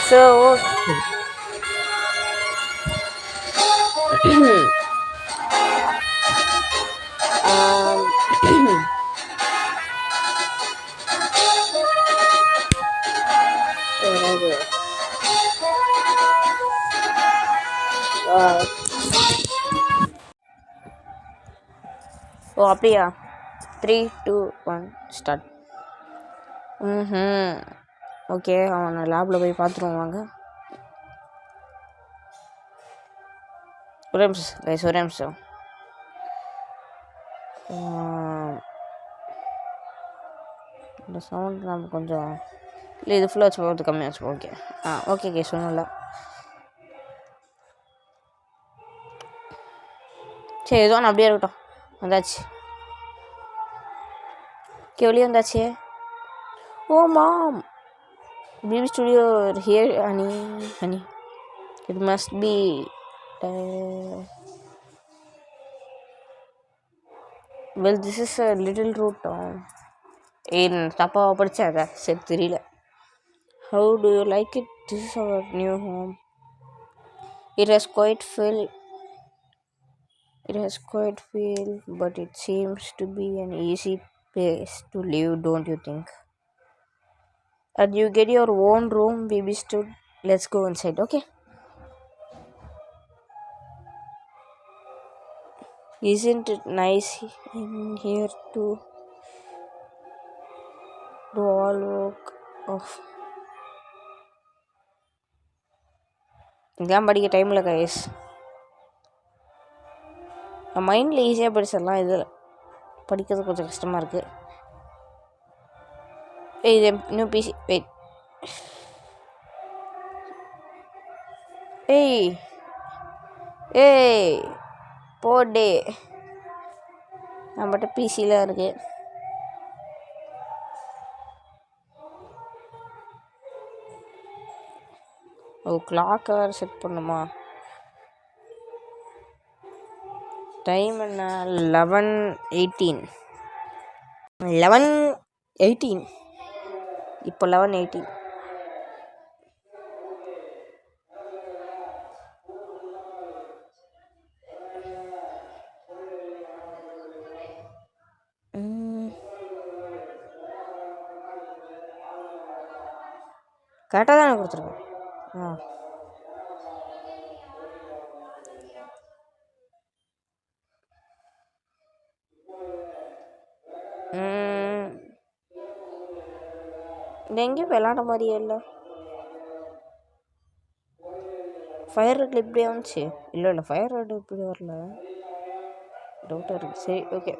So, um, whatever. Uh, ஓ அப்படியா? 3, 2, 1 start. Okay, அவனை லேபில் போய் பார்த்துருவோம் வாங்க. ஒரே நிமிஷம் கைஸ், ஒரே நிமிஷம். இந்த சவுண்ட் நம்ம கொஞ்சம் இல்லை, இது ஃபுல்லாக வச்சு போகிறது கம்மியாக வச்சு. ஓகே ஓகே கைஸ், ஒன்றும் இல்லை. சரி, ஏதோ ஒன்று அப்படியே இருக்கட்டும். வந்தாச்சு. ஓகே, வெளியே வந்தாச்சு. Oh mom, baby studio here honey it must be well this is a little root. ஏன் தப்பாக படித்தாங்க? சரி, தெரியல. How do you like it? This is our new home. It has quite feel, but it seems to be an easy place to live, don't you think? And you get your own room, baby stood. Let's go inside, okay? Isn't it nice in here to do all work of? Exam படிக்க டைமில் guys மைண்டில் ஈஸியாக படிச்சிடலாம், இதில் படிக்கிறது கொஞ்சம் கஷ்டமாக இருக்குது. இது நியூ பிசி. வெயிட், ஏய் போடே, நம்மகிட்ட பிசிலாம் இருக்குது. ஓ கிளாக்கை வேறு செட் பண்ணுமா? டைம் என்ன? 11:18. 11:18. இப்போ 11:18. கரெக்டாக தானே கொடுத்துருக்கேன். ஆ இது எங்கேயும் விளாட மாதிரியே இல்லை. ஃபயர் ரெட்டில் இப்படியே வந்துச்சு. இல்லை ஃபயர் ரெட் இப்படி வரல. டவுட்டாக இருக்குது. சரி ஓகே.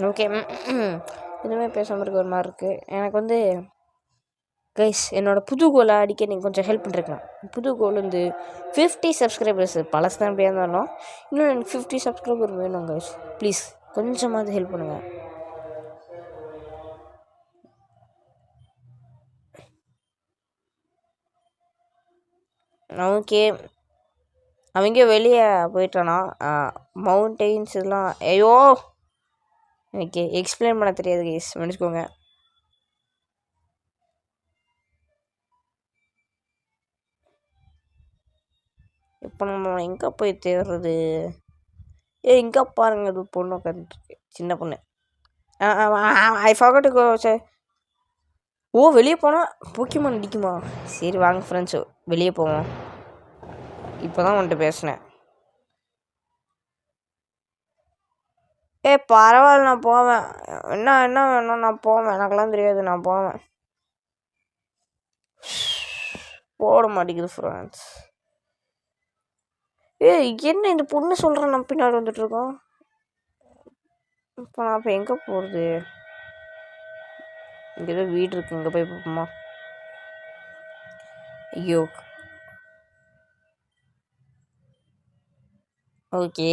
ஓகே இனிமேல் பேசாமல் இருக்க ஒரு மாதிரி இருக்குது. எனக்கு வந்து கைஸ் என்னோடய புது கோலை அடிக்க நீங்கள் கொஞ்சம் ஹெல்ப் பண்ணிருக்கலாம். புது கோல் வந்து 50 சப்ஸ்கிரைபர்ஸ். பழசு தான் எப்படியா இருந்தாலும் இன்னும் எனக்கு 50 சப்ஸ்கிரைபர் வேணும் கைஸ். ப்ளீஸ் கொஞ்சமாவது ஹெல்ப் பண்ணுங்கள். ஓகே அவங்க வெளியே போயிட்டானா? மவுண்டெயின்ஸ் இதெல்லாம் ஐயோ எனக்கு எக்ஸ்பிளைன் பண்ண தெரியாது கைஸ், மன்னிச்சுக்கோங்க. இப்போ நம்ம எங்கே போய் தேடுறது? எங்கே பாருங்க, அது பொண்ணு உட்காந்துருக்கு, சின்ன பொண்ணு. I forgot to go. ஓ வெளியே போனால் போக்கிமான் அடிக்குமா? சரி வாங்க ஃப்ரெண்ட்ஸு வெளியே போவோம். இப்போ தான் வந்துட்டு பேசினேன். பரவாயில்ல நான் போவேன். என்ன வேணும் நான் போவேன். எனக்கெல்லாம் தெரியாது, நான் போவேன். போட மாட்டேங்குது ஃப்ரெண்ட்ஸ். என்ன இந்த பொண்ணு சொல்கிறேன், நம்ம பின்னாடி வந்துட்டுருக்கோம். இப்போ நான் இப்போ எங்கே போகிறது? இங்கே ஏதோ வீடு இருக்குது, இங்கே போய் பார்ப்போமா? ஐயோ ஓகே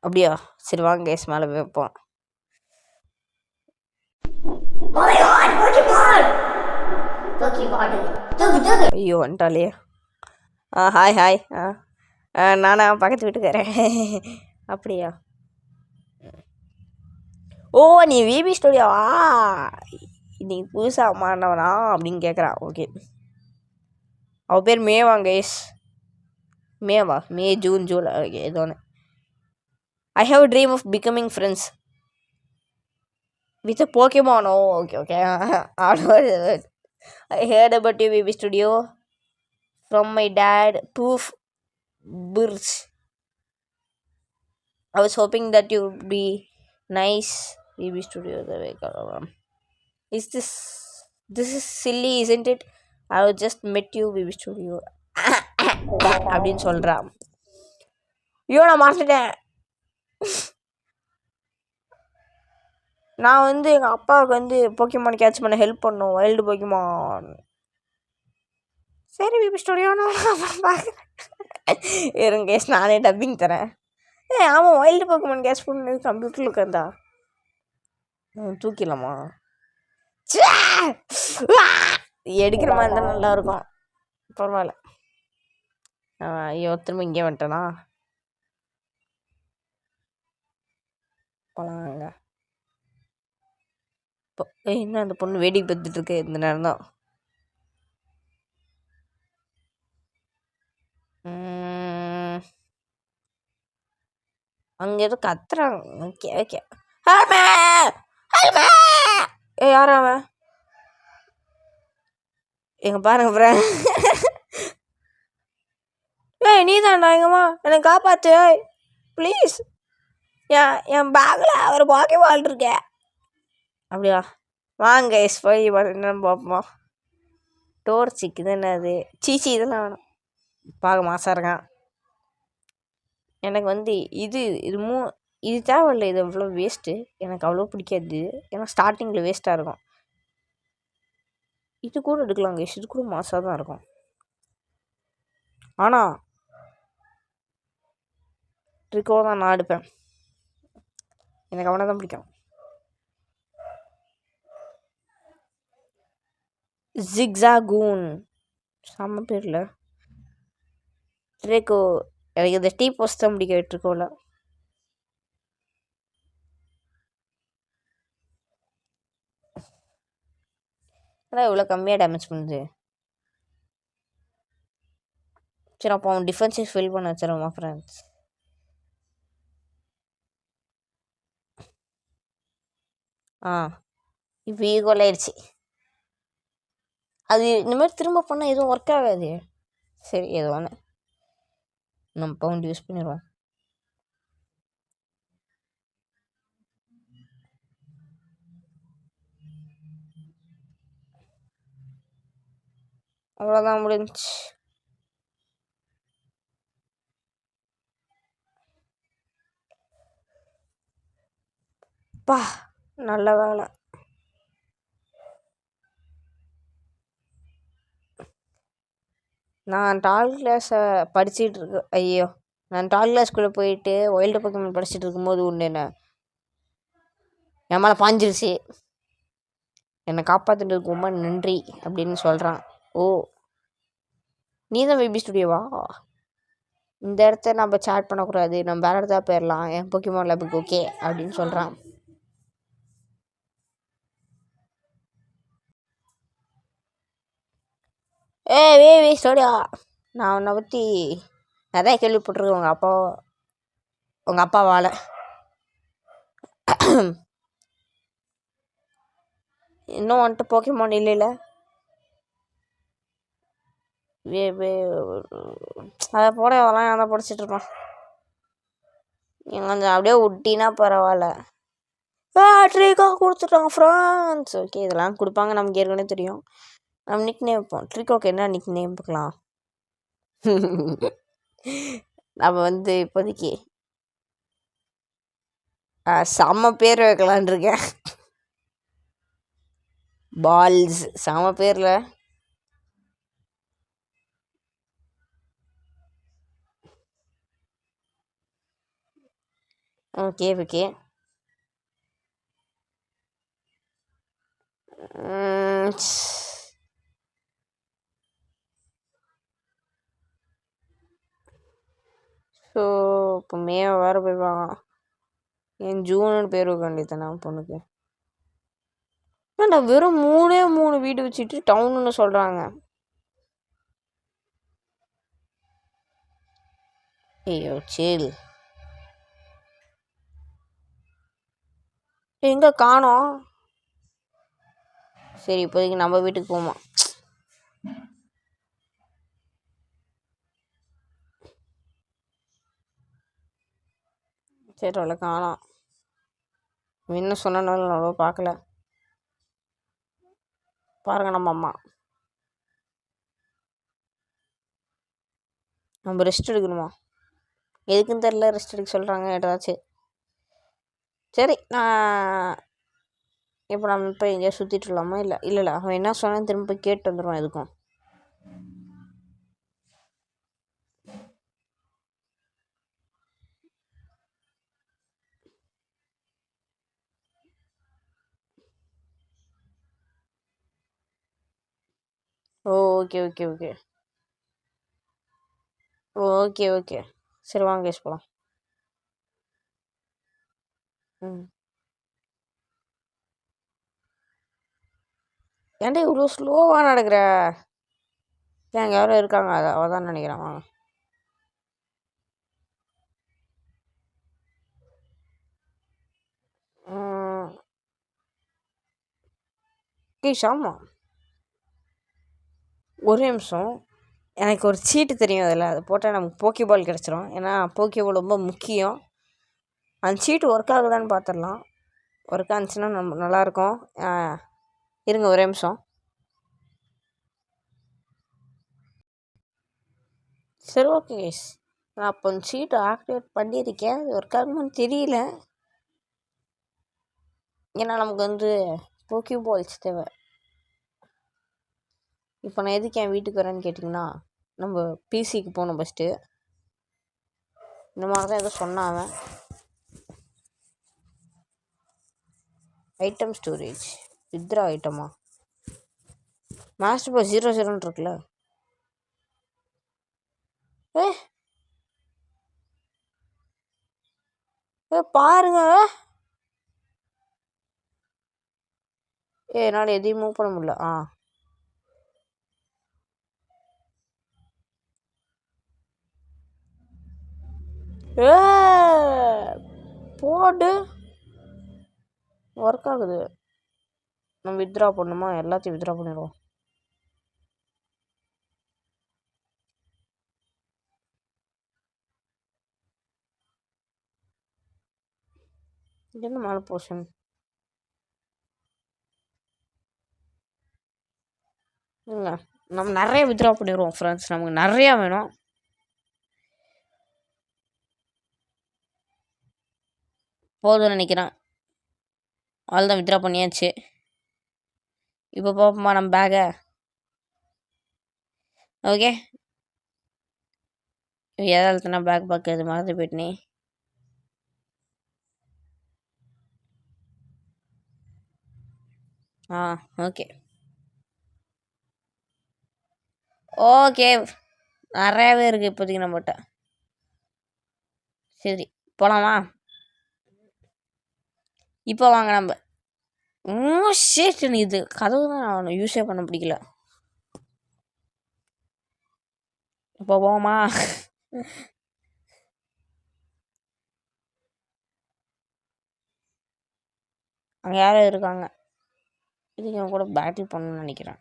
அப்படியா? சரி வாங்க கேஸ் மேலே போய் வைப்போம். ஐயோ வந்துட்டாலே. Hi hi. நானா பக்கத்து வீட்டுக்காரன். அப்படியா? ஓ நீ விபி ஸ்டுடியோவா? இன்னைக்கு புதுசாக மாறினவனா அப்படின்னு கேட்குறான். ஓகே அவ பேர் மேவாங்க கேஸ். மேவா? மே ஜூன் ஜூலை ஓகே ஏதோ ஒன்று. I have a dream of becoming friends with a Pokemon. Oh, okay. I heard about your baby studio from my dad, Poof Birch. I was hoping that you would be nice. Baby studio. This is silly, isn't it? I just met you, baby studio. அப்படின்னு சொல்கிறான். ஐயோ நான் மறந்துட்டேன். நான் வந்து எங்கள் அப்பாவுக்கு வந்து போக்கிமான் கேட்ச் பண்ண ஹெல்ப் பண்ணும், வைல்டு போக்கிமான். சரி பிபி ஸ்டுடியோ இருங்க கேஸ், நானே டப்பிங் தரேன். ஆமாம் வைல்டு போக்கிமான் கேட்ச் பண்ணு கம்ப்யூட்டரில் உட்காந்தா தூக்கிடலாமா? எடுக்கிற மாதிரி இருந்தால் நல்லாயிருக்கும். பரவாயில்ல. ஐயோ திரும்ப இங்கே வந்துட்டேனா? போலாங்க. இப்போ என்ன அந்த பொண்ணு வேடிக்கை பார்த்துட்டு இருக்கு இந்த நேரம் தான். அங்கே ஏதோ கத்துறாங்க. Okay okay. யார் அவன்? எங்க பாருங்க ஃப்ரெண்ட். நீ தான்டா எங்கம்மா, என்னை காப்பாற்று ப்ளீஸ். என் பேக்கில் ஒரு பாக்கெட் இருக்கே. அப்படியா? வாங்க எஸ் போய் என்னன்னு பார்ப்போமா? டோர் சிக்கு தானே அது. சீச்சி இதெல்லாம் வேணும். பார்க்க மாசாக இருக்கான். எனக்கு வந்து இது இது தேவையில்லை, இது அவ்வளோ வேஸ்ட்டு. எனக்கு அவ்வளோ பிடிக்காது. ஏன்னா ஸ்டார்டிங்கில் வேஸ்ட்டாக இருக்கும். இது கூட எடுக்கலாம் கைஸ், இது கூட மாசாக தான் இருக்கும். ஆனால் ட்ரிக்கோ தான் நான் எடுப்பேன். எனக்கு அவனை தான் பிடிக்கும். ஜிக்ஸாகூன் செம்ம பேரில் ட்ரிக்கோ. எனக்கு இந்த டீ போஸ்ட் தான் பிடிக்கும் ட்ரிக்கோவில். அதான் இவ்வளோ கம்மியாக டேமேஜ் பண்ணுது. சரி, அப்போ அவன் டிஃபென்ஸை ஃபில் பண்ண வச்சிருமா ஃப்ரெண்ட்ஸ். இப்போ ஈக்குவல் ஆயிடுச்சு. அது இந்த மாதிரி திரும்ப பண்ணால் எதுவும் ஒர்க் ஆகாது. சரி, ஏதோ ஒன்று நம்ம பவுண்ட் யூஸ் பண்ணிடுவோம். அவ்வளோதான் முடிஞ்சிச்சு. பா, நல்ல வேலை. நான் டால் கிளாஸை படிச்சுட்டு இருக்கேன். ஐயோ, நான் டால் கிளாஸ்குள்ளே போயிட்டு வைல்டு பக்கமெண்ட் படிச்சுட்டு இருக்கும்போது உண்டு என்ன என் மேலே பாஞ்சிருச்சு. என்னை காப்பாற்றுறதுக்கு ரொம்ப நன்றி அப்படின்னு சொல்கிறான். ஓ, நீ தான் பேபி ஸ்டுடியோவா? இந்த இடத்த நம்ம சேட் பண்ணக்கூடாது, நம்ம வேறு இடத்துல போயிடலாம், என் போக்கிமான் லேபுக்கு ஓகே அப்படின்னு சொல்கிறான். வே ஸ்டோடியா, நான் உன்னை பற்றி நிறையா கேள்விப்பட்டிருக்கேன். உங்கள் அப்பாவால். இன்னும் வந்துட்டு போக்கிமான் இல்லைல்ல? அதை போட அதெல்லாம் நான் தான் படிச்சுட்ருப்பான். நீங்கள் கொஞ்சம் அப்படியே விட்டினா பரவாயில்ல. ட்ரீக்கோ கொடுத்துட்டோம் ஃப்ரான்ஸ். ஓகே, இதெல்லாம் கொடுப்பாங்க, நமக்கு ஏற்கனவே தெரியும். நம்ம நிக் நேம் வைப்போம். ட்ரீக்கோக்கு என்ன நிக் நேம் வைக்கலாம்? நம்ம வந்து இப்போதைக்கு செம்ம பேர் வைக்கலான் இருக்கேன். பால்ஸ் செம்ம பேரில். Okay okay. ஸோ இப்போ மே வேறு போய்வாங்க. என் ஜூன்னு பேர் வைக்க வேண்டியதானே பொண்ணுக்கு. ஏன்டா வெறும் 3 வீடு வச்சுட்டு டவுன்னு சொல்கிறாங்க. ஐயோ சரி, எங்கே காணோம்? சரி, இப்போதைக்கு நம்ம வீட்டுக்கு போமா. சரி, அவ்வளோ காணோம். இன்னும் சொன்னாலும் அவ்வளோ பார்க்கல. பாருங்க நம்ம அம்மா. நம்ம ரெஸ்ட் எடுக்கணுமா? எதுக்குன்னு தெரில, ரெஸ்ட் எடுக்க சொல்கிறாங்க ஏதாச்சும். சரி, நான் இப்போ நம்ம இப்போ எங்கேயா சுற்றிட்டுலாமா? இல்லை அவன் என்ன சொன்னான்னு திரும்ப போய் கேட்டு வந்துடுவான் எதுக்கும். Okay okay okay okay okay. சரி வாங்க கேஸ் போகலாம். ஏன்டா இவ்வளோ ஸ்லோவாக நடக்கிற? ஏன் யாரும் இருக்காங்க, அவள் தான் நினைக்கிறேன். வாங்க. ஆமாம், ஒரே நிமிஷம். எனக்கு ஒரு சீட்டு தெரியும், அதில் அதை போட்டால் நமக்கு போக்கிபால் கிடச்சிரும். ஏன்னா போக்கிபால் ரொம்ப முக்கியம். அந்த சீட்டு ஒர்க் ஆகுதான்னு பார்த்துடலாம். ஒர்க் ஆச்சுன்னா நம்ம நல்லாயிருக்கும். இருங்க ஒரே நிமிஷம். சரி ஓகே கைஸ், நான் அப்போ சீட்டு ஆக்டிவேட் பண்ணியிருக்கேன், அது ஒர்க் ஆகுமான்னு தெரியல. ஏன்னா நமக்கு போக்கி பால்ஸ் தேவை. இப்போ நான் எதுக்கு என் வீட்டுக்கு வரேன்னு கேட்டிங்கன்னா, நம்ம பிசிக்கு போகணும் ஃபஸ்ட்டு. இந்த மாதிரி தான் ஏதோ சொன்னாங்க. ஐட்டம் ஸ்டோரேஜ் வித்ரா ஐட்டமா, மாஸ்டர் பாஸ் 00 இருக்குல்ல. பாருங்க, என்னால் எதையும் மூவ் பண்ண முடியல. போடு ஒர்க் ஆகுது. நம்ம வித்ரா பண்ணுமா, எல்லாத்தையும் வித்ரா பண்ணிடுவோம். என்ன மேலே போர்ஷன் இல்லைங்க, நம்ம நிறைய வித்ரா பண்ணிடுவோம் ஃப்ரெண்ட்ஸ். நமக்கு நிறையா வேணும். போதும்னு நினைக்கிறேன். அவள் தான் வித்ரா பண்ணியாச்சு. இப்போ பார்ப்போமா நம்ம பேக்கை. ஓகே, ஏதாவது நான் பேக் பார்க்கறது மறந்து போயிட்டேனே. ஓகே ஓகே, நிறையாவே இருக்குது இப்போதைக்கு நம்மகிட்ட. சரி போகலாமா? இப்போ வாங்க நம்ம. இது கதவு தான் நான் யூஸே பண்ண பிடிக்கல. இப்போ போவோமா? அங்கே யாரும் இருக்காங்க. இதுக்கு அவன் கூட பேட்டில் பண்ணணும்னு நினைக்கிறேன்.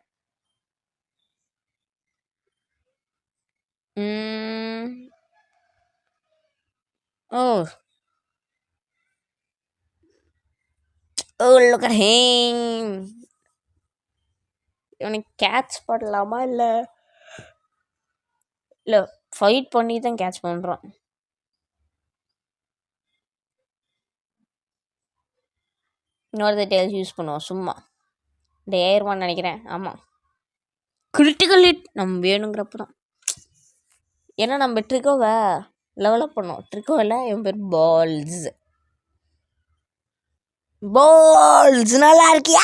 Oh, look at him. இவனுக்கு கேட்ச் பண்ணலாமா இல்லை ஃபைட் பண்ணி தான் கேட்ச் பண்ணுறான். இன்னொரு டேல்ஸ் யூஸ் பண்ணுவோம் சும்மா. இந்த ஏர்வான்னு நினைக்கிறேன். ஆமாம், கிரிட்டிக்கல் ஹிட் நம்ம வேணுங்கிறப்ப தான். ஏன்னா நம்ம ட்ரிக்கோவை லெவலப் பண்ணோம். ட்ரிக்கோவில் என் பேர் பால்ஸ் நல்லா இருக்கியா?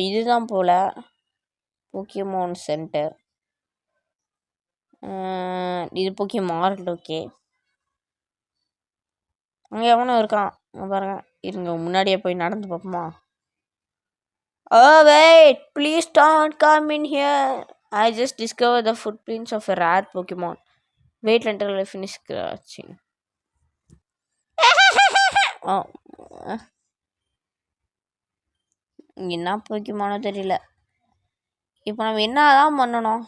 இதுதான் போல போக்கியமோன் சென்டர். இது போக்கியமார்ட். ஓகே, அங்கே எவனும் இருக்கான் பாருங்க. இருங்க, முன்னாடியே போய் நடந்து பார்ப்போமா? Wait, please don't come in here. I just discovered the footprints of a rare Pokemon. Wait until I finish scratching. என்ன Pokemonோ தெரியல. இப்போ நம்ம என்னதான் பண்ணணும்?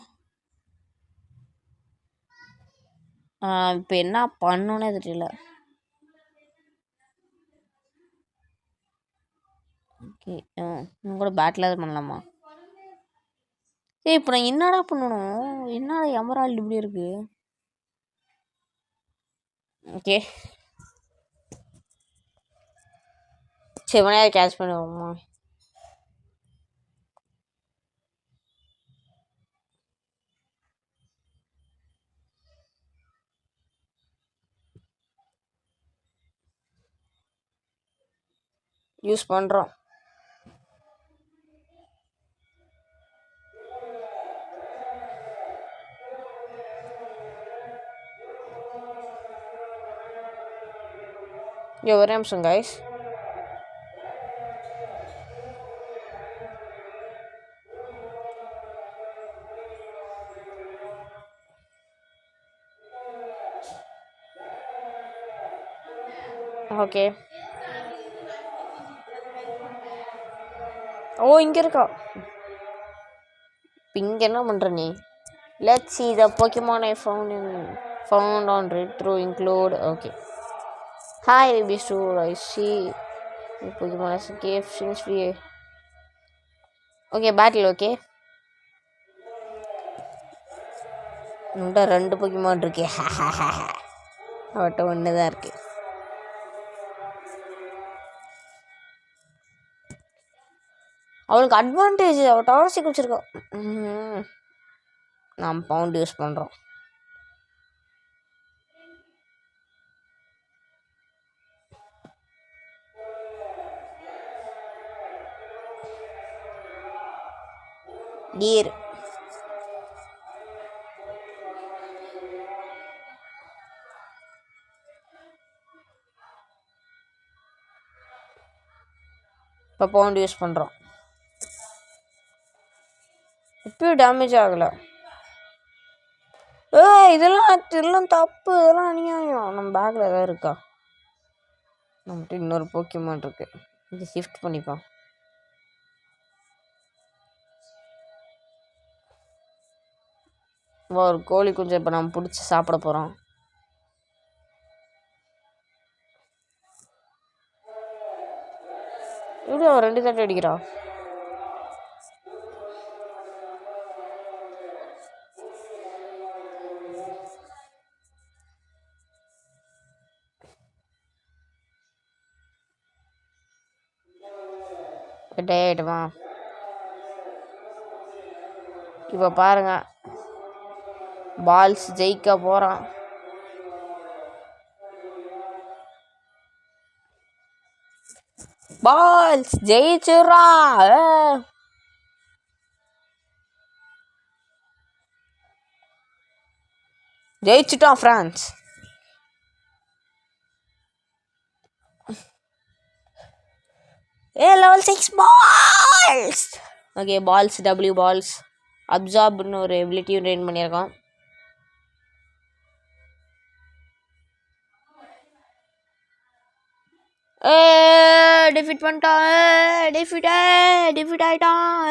இப்போ என்ன பண்ணணுன்னே தெரியல. ஓகே, கூட பேட்டில் பண்ணலாமா? இப்போ நான் என்னடா பண்ணணும்? என்னடா எமரால்டு இப்படி இருக்கு? ஓகே, சரி மணியாக கேட்ச் பண்ணுவோமா? யூஸ் பண்ணுறோம். ஒரே நிமிஷம் கைஸ். ஓகே, இங்கே இருக்கா? இங்கே என்ன பண்ணுற நீ? Let's see the Pokemon I found on retro include. Okay. Hi, Bisu. I see the Pokemon as a gift since we okay battle okay. உன்கிட்ட 2 பொக்கிமான் இருக்கு. அவட்ட 1 தான் இருக்கு. அவளுக்கு அட்வான்டேஜ், அவள் டார்ஸிக் வச்சிருக்கான். நாம் பவுண்ட் யூஸ் பண்ணுறோம். டியர் இப்போ பவுண்ட் யூஸ் பண்ணுறோம். இப்பயும் டேமேஜ் ஆகலை. இதெல்லாம் தப்பு, இதெல்லாம் அநியாயம். நம்ம பேக்கில் ஏதாவது இருக்கா? நம்மகிட்ட இன்னொரு போக்கிமான் இருக்கு, இது ஷிஃப்ட் பண்ணிப்போம். ஒரு கோழி குஞ்சு இப்போ நம்ம பிடிச்சி சாப்பிட போகிறோம். எப்படி அவன் 2 தட்டு அடிக்கிறா? ஆயிடுமா? இப்போ பாருங்க, பால்ஸ் ஜெயிக்க போகிறான். பால்ஸ் ஜெயிச்சுரா. ஜெயிச்சுட்டான் ஃப்ரான்ஸ். லெவல் 6 பால்ஸ். ஓகே பால்ஸ் டபிள்யூ பால்ஸ் அப்சார்ப்னு ஒரு எபிலிட்டியும் ட்ரெயின் பண்ணியிருக்கான். டிஃபீட் பண்ணிட்டான். டிஃபீட் ஆயிட்டான்.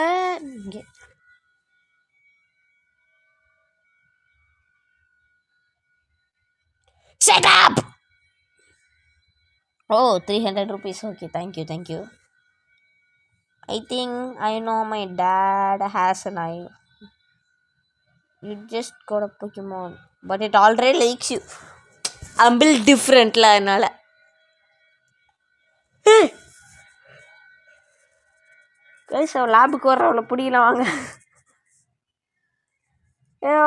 Shut up! Oh, 300 rupees. Okay, thank you. I think I know my dad has an eye. You just got a Pokemon, but it already likes you. I'm built different la adnala. Guys, அவ லேபுக்கு வர்றவளை பிடிக்கலாம் வாங்க.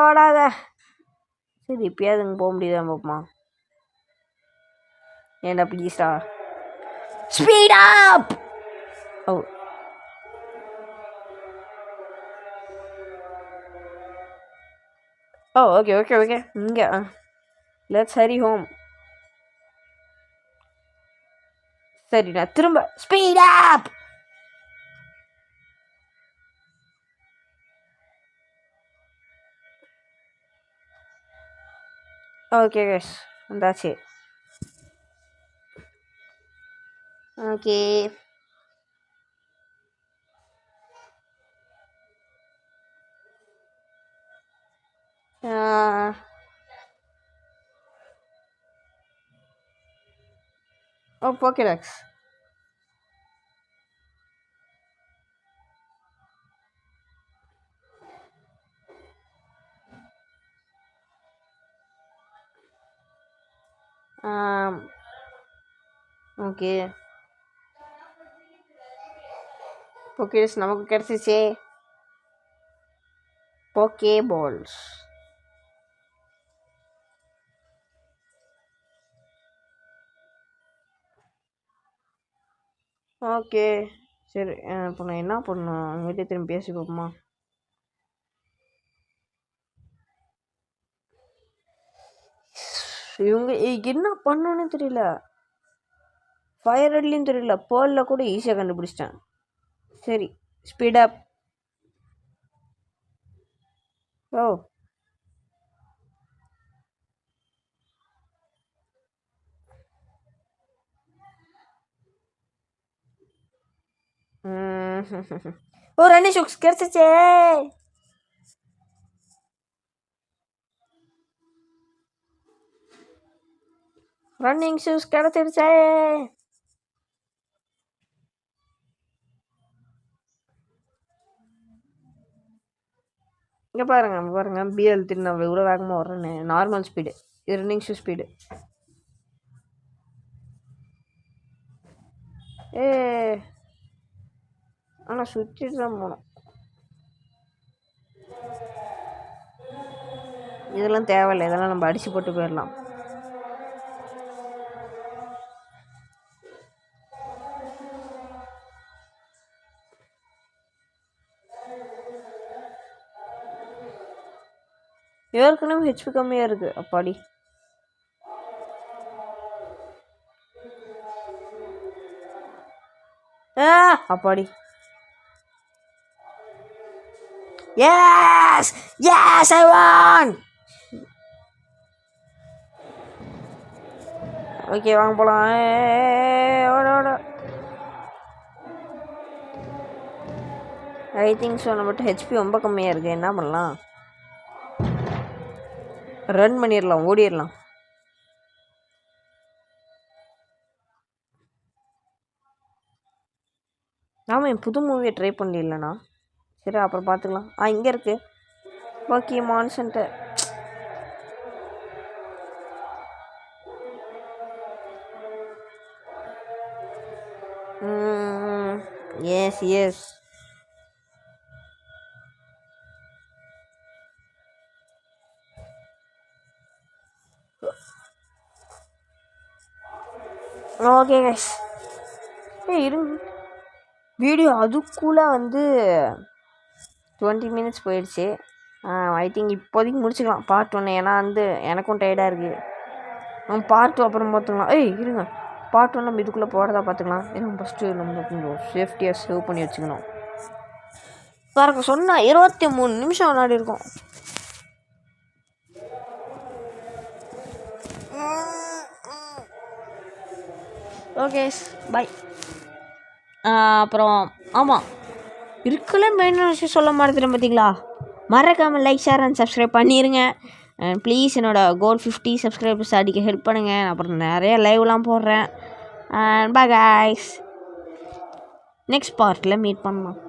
ஓடாத. சரி இப்பயாவது இங்கே போக முடியுதா பாப்பமா? ஏண்டா ப்ளீஸ்டா. Speed up. ஓ ஓகே இங்கே லெட்ஸ் ஹரி ஹோம். சரி நான் திரும்ப ஸ்பீட் அப். ஓகே கைஸ் வந்தாச்சு. Okay Pokédex. ஓகே Pokédex நமக்கு கிடைச்சிச்சே. போக்கே பால்ஸ். ஓகே சரி இப்போ நான் என்ன பண்ணணும்? வீட்டை திரும்பி பேசி பார்ப்போமா? இவங்க என்ன பண்ணணும்னு தெரியல. ஃபயர் ரெட்லையும் தெரியல. பேர்லில் கூட ஈஸியாக கண்டுபிடிச்சிட்டேன். சரி speed up. Oh running shoes கிடைச்சிச்சே. ரன்னிங் ஷூஸ் கிடைச்சிருச்சே. இங்கே பாருங்கள் பிஎல் நான் இவ்வளோ வேகமாக வர்றேன்னு. நார்மல் ஸ்பீடு, இது ரன்னிங் ஸ்பீடு. ஆனால் சுற்றிட்டு தான் போகணும். இதெல்லாம் தேவையில்லை, இதெல்லாம் நம்ம அடித்து போட்டு போயிடலாம். ஏற்கனவே ஹெச்பி கம்மியாக இருக்குது. அப்பாடி அப்பாடி. Yes! Yes, I won! Okay வாங்க போகலாம். I think so. நம்மகிட்ட ஹெச்பி ரொம்ப கம்மியாக இருக்குது. என்ன பண்ணலாம்? ரன் பண்ணிடலாம், ஓடிடலாம். ஆமாம், என் புது மூவியை ட்ரை பண்ணலண்ணா. சரி அப்புறம் பார்த்துக்கலாம். இங்கே இருக்குது Pokemon centre. Yes yes. Okay guys, இருங்க. வீடியோ அதுக்குள்ளே 20 மினிட்ஸ் போயிடுச்சு. ஐ திங்க் இப்போதைக்கு முடிச்சுக்கலாம் பார்ட் 1. ஏன்னா எனக்கும் டயர்டாக இருக்குது. பார்ட் 2 அப்புறம் பார்த்துக்கலாம். இருங்க, பார்ட் 1 நம்ம இதுக்குள்ளே போகிறதா பார்த்துக்கலாம். ஏன்னா ஃபஸ்ட்டு நம்ம கொஞ்சம் சேஃப்டியாக சேவ் பண்ணி வச்சுக்கணும். பாருங்க, சொன்னால் 23 நிமிஷம் விளையாடி இருக்கோம். Okay bye. அப்புறம் ஆமாம், இருக்கல மெயின் விஷயம் சொல்ல மாட்டேன் பார்த்தீங்களா. மறக்காமல் லைக், ஷேர் அண்ட் சப்ஸ்கிரைப் பண்ணிடுங்க. அண்ட் ப்ளீஸ் என்னோடய கோல் 50 சப்ஸ்கிரைபர்ஸ் அடிக்க ஹெல்ப் பண்ணுங்கள். அப்புறம் நிறைய லைவ்லாம் போடுறேன். அண்ட் பை கைஸ், நெக்ஸ்ட் பார்ட்டில் மீட் பண்ணலாம்.